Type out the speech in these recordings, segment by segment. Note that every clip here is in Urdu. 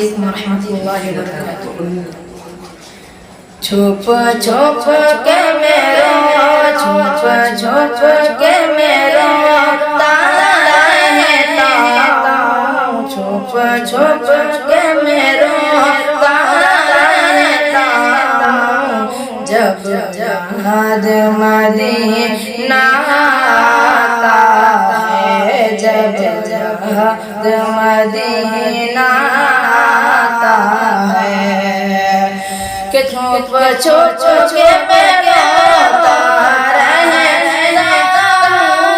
علیکم ورحمۃ اللہ وبرکاتہ۔ چھپ چھپ کے میرا چھپ چھپ کے میرا تارا رہتا ہوں، چھپ چھپ کے میرا تارا رہتا ہوں، جب یاد مدینہ آتا ہے، جب یاد مدینہ آتا ہے، کہ چھپ چھپ کے میں روتا رہتا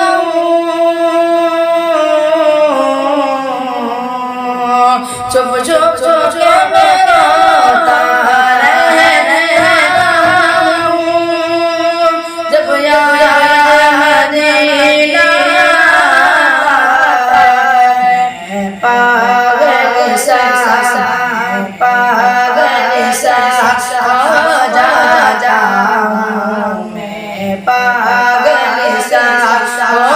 ہوں، چھپ چھپ کے میں روتا رہتا ہوں، جب یاد مدینہ آتا ہے، پاگل سا پاگل سا ہو جاؤں میں، پاگل سا ہو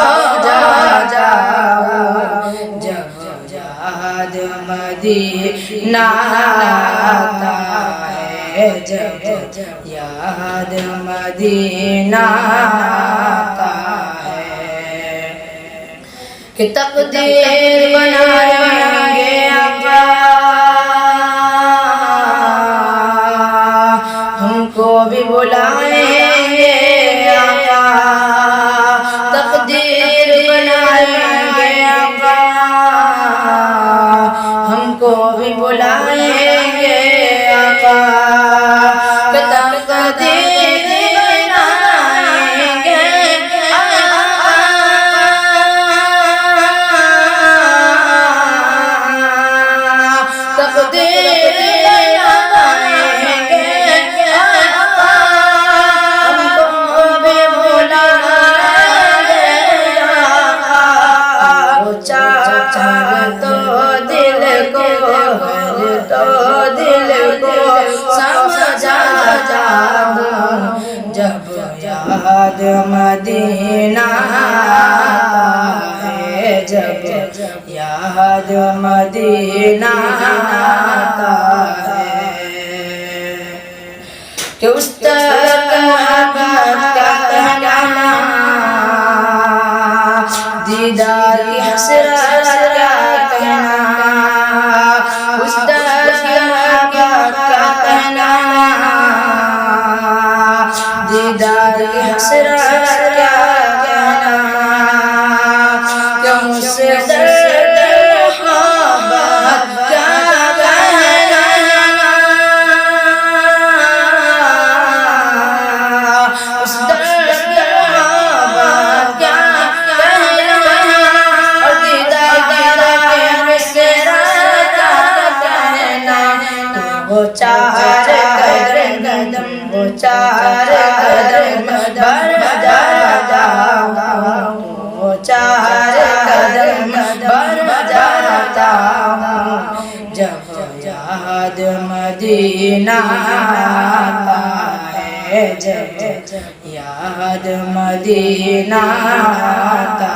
جاؤں، جب یاد مدینہ آتا ہے، جب یاد مدینہ آتا ہے، کہ تقدیر بنائیں گے آقا، ہم کو بھی بلائیں گے آقا، تقدیر بنائیں گے آقا، ہم کو بھی بلائیں گے آقا، تقدیر بنائیں گے آقا، تقدیر بنائیں گے آقا، ہم کو بھی بلائیں گے آقا، وہ چاہے تو دل کو تو دل کو سمجھا جاؤں، جب یاد مدینہ آتا ہے، جب یاد مدینہ آتا ہے، کہ اس تک محبت کا کہنا، دیدار کی حسرت کا کہنا، اس تک محبت کا کہنا، دیدار کی حسرت کا کہنا، کہ مجھ سے درد محبت کا کہنا، اس درد محبت کا کہنا، اور دیدار کی حسرت کا کہنا، وہ چار قدم وہ چار قدم بڑھ جاتا ہوں، وہ چار قدم بڑھ جاتا ہوں، جب یاد مدینہ آتا ہے، جب یاد مدینہ آتا